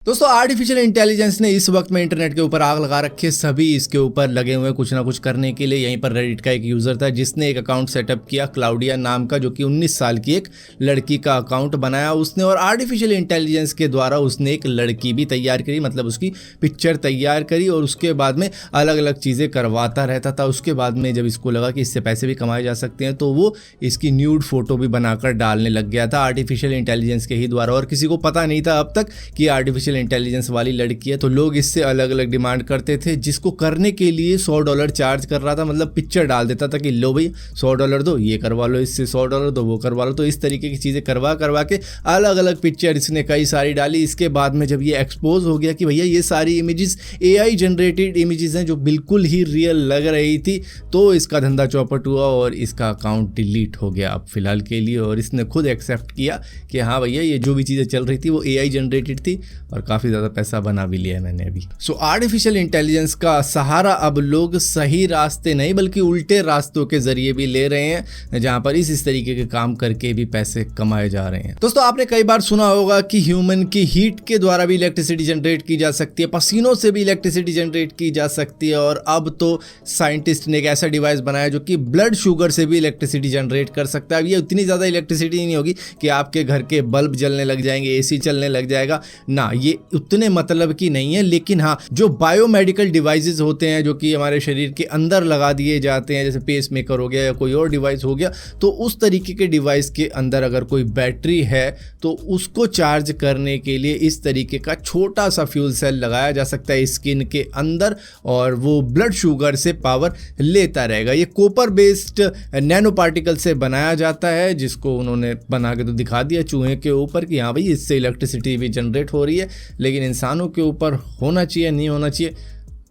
दोस्तों artificial intelligence ने इस वक्त में इंटरनेट के ऊपर आग लगा रखी है। सभी इसके ऊपर लगे हुए कुछ ना कुछ करने के लिए। यहीं पर रेडिट का एक यूज़र था जिसने एक अकाउंट सेटअप किया क्लाउडिया नाम का, जो कि 19 साल की एक लड़की का अकाउंट बनाया उसने, और आर्टिफिशियल इंटेलिजेंस के द्वारा उसने एक लड़की भी तैयार करी, मतलब उसकी पिक्चर तैयार करी और उसके बाद में अलग अलग चीज़ें करवाता रहता था। उसके बाद में जब इसको लगा कि इससे पैसे भी कमाए जा सकते हैं तो वो इसकी न्यूड फोटो भी बनाकर डालने लग गया था आर्टिफिशियल इंटेलिजेंस के ही द्वारा। और किसी को पता नहीं था अब तक कि आर्टिफिशियल इंटेलिजेंस वाली लड़की है, तो लोग इससे अलग अलग डिमांड करते थे, जिसको करने के लिए $100 चार्ज कर रहा था। मतलब पिक्चर डाल देता था कि लो भाई $100 दो, ये करवा लो, इससे $100 दो, वो करवा लो। तो इस तरीके की चीज़ें करवा के अलग अलग पिक्चर इसने कई सारी डाली। इसके बाद में जब ये एक्सपोज हो गया कि भैया ये सारी इमेजेस AI जनरेटेड इमेजेस हैं जो बिल्कुल ही रियल लग रही थी, तो इसका धंधा चौपट हुआ और इसका अकाउंट डिलीट हो गया अब फिलहाल के लिए। और इसने खुद एक्सेप्ट किया कि हाँ भैया ये जो भी चीज़ें चल रही थी वो AI जनरेटेड थी और काफ़ी ज़्यादा पैसा बना भी लिया है मैंने अभी। सो आर्टिफिशियल इंटेलिजेंस का सहारा अब लोग सही रास्ते नहीं बल्कि उल्टे रास्तों के जरिए भी ले रहे हैं, जहां पर इस तरीके के काम करके भी पैसे कमाए जा रहे हैं। दोस्तों आपने कई बार सुना होगा कि ह्यूमन की हीट के द्वारा भी इलेक्ट्रिसिटी जनरेट की जा सकती है, पसीनों से भी इलेक्ट्रिसिटी जनरेट की जा सकती है, और अब तो साइंटिस्ट ने एक ऐसा डिवाइस बनाया जो कि ब्लड शुगर से भी इलेक्ट्रिसिटी जनरेट कर सकता है। अब ये उतनी ज़्यादा इलेक्ट्रिसिटी नहीं होगी कि आपके घर के बल्ब जलने लग जाएंगे, AC चलने लग जाएगा ना, ये उतने मतलब की नहीं है। लेकिन हाँ, जो बायोमेडिकल डिवाइसेस होते हैं जो कि हमारे शरीर के अंदर लगा दिए जाते हैं, जैसे पेस मेकर हो गया या कोई और डिवाइस हो गया, तो उस तरीके के डिवाइस के अंदर अगर कोई बैटरी है तो उसको चार्ज करने के लिए इस तरीके का छोटा सा फ्यूल सेल लगाया जा सकता है स्किन के अंदर, और वो ब्लड शुगर से पावर लेता रहेगा। ये कॉपर बेस्ड नैनो पार्टिकल से बनाया जाता है, जिसको उन्होंने बना के तो दिखा दिया चूहे के ऊपर कि हाँ भाई इससे इलेक्ट्रिसिटी भी जनरेट हो रही है, लेकिन इंसानों के ऊपर होना चाहिए नहीं होना चाहिए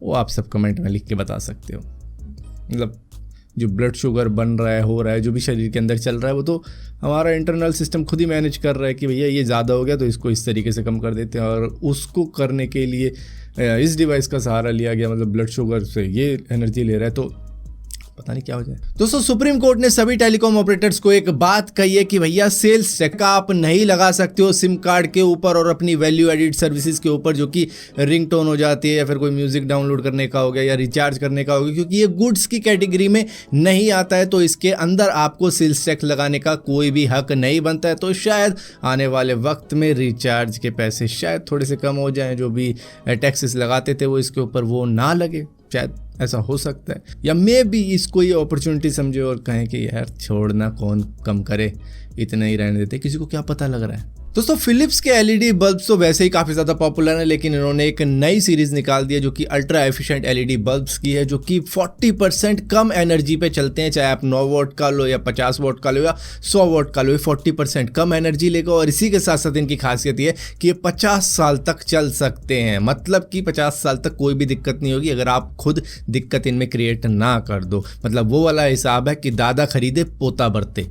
वो आप सब कमेंट में लिख के बता सकते हो। मतलब जो ब्लड शुगर बन रहा है, हो रहा है, जो भी शरीर के अंदर चल रहा है, वो तो हमारा इंटरनल सिस्टम खुद ही मैनेज कर रहा है कि भैया ये ज़्यादा हो गया तो इसको इस तरीके से कम कर देते हैं, और उसको करने के लिए इस डिवाइस का सहारा लिया गया। मतलब ब्लड शुगर से ये एनर्जी ले रहा है, तो पता नहीं क्या हो जाए। दोस्तों सुप्रीम कोर्ट ने सभी टेलीकॉम ऑपरेटर्स को एक बात कही है कि भैया सेल्स टैक्स आप नहीं लगा सकते हो सिम कार्ड के ऊपर और अपनी वैल्यू एडिड सर्विसेज के ऊपर, जो कि रिंगटोन हो जाती है या फिर कोई म्यूजिक डाउनलोड करने का हो गया या रिचार्ज करने का हो गया, क्योंकि ये गुड्स की कैटेगरी में नहीं आता है, तो इसके अंदर आपको सेल्स टैक्स लगाने का कोई भी हक नहीं बनता है। तो शायद आने वाले वक्त में रिचार्ज के पैसे शायद थोड़े से कम हो जाएं, जो भी टैक्सेस लगाते थे वो इसके ऊपर वो ना लगे, शायद ऐसा हो सकता है। या मे भी इसको ये अपॉर्चुनिटी समझे और कहें कि यार छोड़ना, कौन कम करे, इतना ही रहने देते, किसी को क्या पता लग रहा है। दोस्तों फिलिप्स के LED बल्ब्स तो वैसे ही काफ़ी ज़्यादा पॉपुलर है, लेकिन इन्होंने एक नई सीरीज़ निकाल दी है जो कि अल्ट्रा एफिशिएंट LED बल्ब्स की है, जो कि 40% कम एनर्जी पे चलते हैं। चाहे आप 9 वॉट का लो या 50 वॉट का लो या 100 वॉट का लो, 40% कम एनर्जी लेगा। और इसी के साथ साथ इनकी खासियत ये है कि ये 50 साल तक चल सकते हैं, मतलब कि 50 साल तक कोई भी दिक्कत नहीं होगी अगर आप खुद दिक्कत इनमें क्रिएट ना कर दो। मतलब वो वाला हिसाब है कि दादा खरीदे पोता बरते।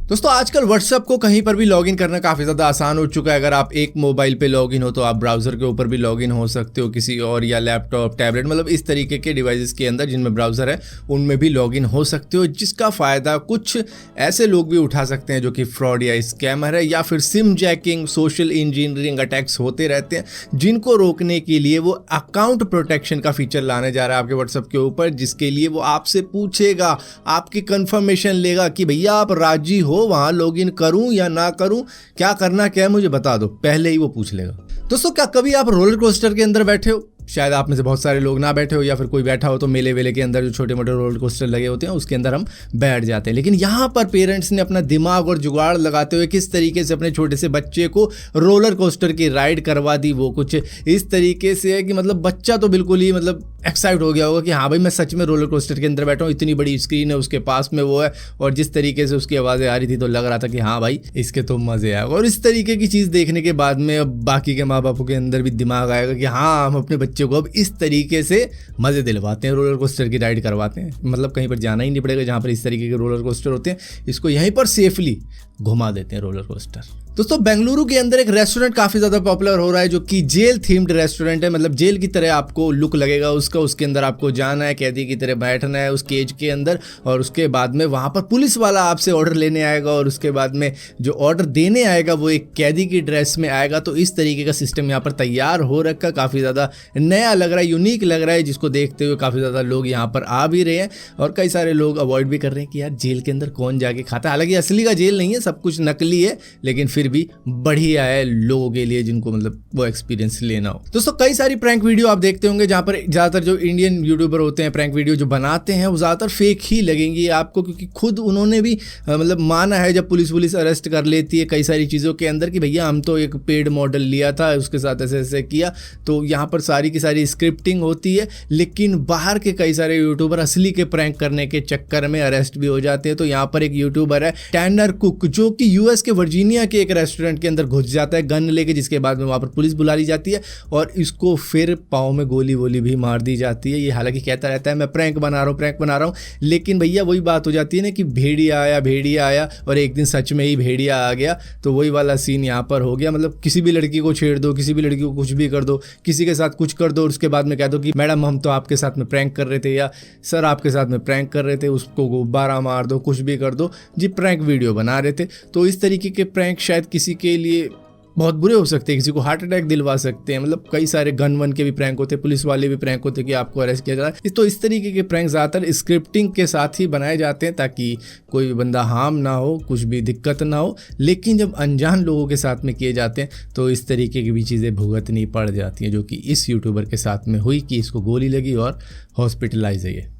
दोस्तों आजकल WhatsApp को कहीं पर भी लॉगिन करना काफ़ी ज़्यादा आसान हो चुका है। अगर आप एक मोबाइल पे लॉगिन हो तो आप ब्राउज़र के ऊपर भी लॉगिन हो सकते हो, किसी और, या लैपटॉप, टैबलेट, मतलब इस तरीके के डिवाइसेस के अंदर जिनमें ब्राउज़र है उनमें भी लॉगिन हो सकते हो, जिसका फ़ायदा कुछ ऐसे लोग भी उठा सकते हैं जो कि फ्रॉड या स्कैमर है, या फिर SIM jacking, social engineering attacks होते रहते हैं, जिनको रोकने के लिए वो अकाउंट प्रोटेक्शन का फीचर लाने जा रहा है आपके WhatsApp के ऊपर, जिसके लिए वो आपसे पूछेगा, आपकी कंफर्मेशन लेगा कि भैया आप राजी हो वहां लॉगिन करूं या ना करूं, क्या करना क्या है मुझे बता दो, पहले ही वो पूछ लेगा। दोस्तों क्या कभी आप रोलर कोस्टर के अंदर बैठे हो? शायद आप में से बहुत सारे लोग ना बैठे हो, या फिर कोई बैठा हो तो मेले वेले के अंदर जो छोटे मोटे रोलर कोस्टर लगे होते हैं उसके अंदर हम बैठ जाते हैं। लेकिन यहाँ पर पेरेंट्स ने अपना दिमाग और जुगाड़ लगाते हुए किस तरीके से अपने छोटे से बच्चे को रोलर कोस्टर की राइड करवा दी, वो कुछ इस तरीके से है कि मतलब बच्चा तो बिल्कुल ही मतलब एक्साइट हो गया होगा कि हाँ भाई मैं सच में रोलर कोस्टर के अंदर बैठा हूँ, इतनी बड़ी स्क्रीन है, उसके पास में वो है, और जिस तरीके से उसकी आवाज़ें आ रही थी तो लग रहा था कि हाँ भाई इसके तो मज़े आएगा। और इस तरीके की चीज़ देखने के बाद में अब बाकी के माँ बापों के अंदर भी दिमाग आएगा कि हाँ हम अपने बच्चे को अब इस तरीके से मज़े दिलवाते हैं, रोलर कोस्टर की राइड करवाते हैं। मतलब कहीं पर जाना ही नहीं पड़ेगा जहाँ पर इस तरीके के रोलर कोस्टर होते हैं, इसको यहीं पर सेफली घुमा देते हैं रोलर कोस्टर। दोस्तों बेंगलुरु के अंदर एक रेस्टोरेंट काफी ज्यादा पॉपुलर हो रहा है जो कि जेल थीम्ड रेस्टोरेंट है, मतलब जेल की तरह आपको लुक लगेगा उसका, उसके अंदर आपको जाना है, कैदी की तरह बैठना है उस केज के अंदर, और उसके बाद में वहां पर पुलिस वाला आपसे ऑर्डर लेने आएगा और उसके बाद में जो ऑर्डर देने आएगा वो एक कैदी की ड्रेस में आएगा। तो इस तरीके का सिस्टम यहाँ पर तैयार हो रखा, काफी ज्यादा नया लग रहा है, यूनिक लग रहा है, जिसको देखते हुए काफी ज्यादा लोग यहाँ पर आ भी रहे हैं और कई सारे लोग अवॉइड भी कर रहे हैं कि यार जेल के अंदर कौन जाके खाता है। हालांकि असली का जेल नहीं है, सब कुछ नकली है, लेकिन फिर भी बढ़िया है लोगों के लिए जिनको मतलब वो एक्सपीरियंस लेना हो। दोस्तों कई सारी प्रैंक वीडियो आप देखते होंगे जहां पर ज्यादातर जो इंडियन यूट्यूबर होते हैं प्रैंक वीडियो जो बनाते हैं वो ज्यादातर फेक ही लगेंगी आपको, क्योंकि खुद उन्होंने भी मतलब माना है जब पुलिस अरेस्ट कर लेती है कई सारी चीजों के अंदर कि भैया हम तो एक पेड मॉडल लिया था, उसके साथ ऐसे ऐसे किया। तो यहाँ पर सारी की सारी स्क्रिप्टिंग होती है, लेकिन बाहर के कई सारे यूट्यूबर असली के प्रैंक करने के चक्कर में अरेस्ट भी हो जाते हैं। तो यहाँ पर एक यूट्यूबर है टैनर कुक जो कि यूएस के वर्जीनिया के एक रेस्टोरेंट के अंदर घुस जाता है गन लेके, जिसके बाद में वहां पर पुलिस बुला ली जाती है और इसको फिर पाँव में गोली वोली भी मार दी जाती है। ये हालांकि कहता रहता है मैं प्रैंक बना रहा हूँ, लेकिन भैया वही बात हो जाती है ना कि भेड़िया आया और एक दिन सच में ही भेड़िया आ गया। तो वही वाला सीन यहाँ पर हो गया, मतलब किसी भी लड़की को छेड़ दो, किसी भी लड़की को कुछ भी कर दो, किसी के साथ कुछ कर दो और उसके बाद में कह दो कि मैडम हम तो आपके साथ में प्रैंक कर रहे थे या सर आपके साथ में प्रैंक कर रहे थे, उसको गुब्बारा मार दो, कुछ भी कर दो जी, प्रैंक वीडियो बना रहे थे। तो इस तरीके के प्रैंक शायद किसी के लिए बहुत बुरे हो सकते हैं, किसी को हार्ट अटैक दिलवा सकते हैं। मतलब कई सारे गन वन के भी प्रैंक होते हैं, पुलिस वाले भी प्रैंक होते हैं कि आपको अरेस्ट किया जा रहा है। तो इस तरीके के प्रैंक ज़्यादातर स्क्रिप्टिंग के साथ ही बनाए जाते हैं ताकि कोई भी बंदा हार्म ना हो, कुछ भी दिक्कत ना हो। लेकिन जब अनजान लोगों के साथ में किए जाते हैं तो इस तरीके की भी चीज़ें भुगतनी पड़ जाती हैं, जो कि इस यूट्यूबर के साथ में हुई कि इसको गोली लगी और हॉस्पिटलाइज है।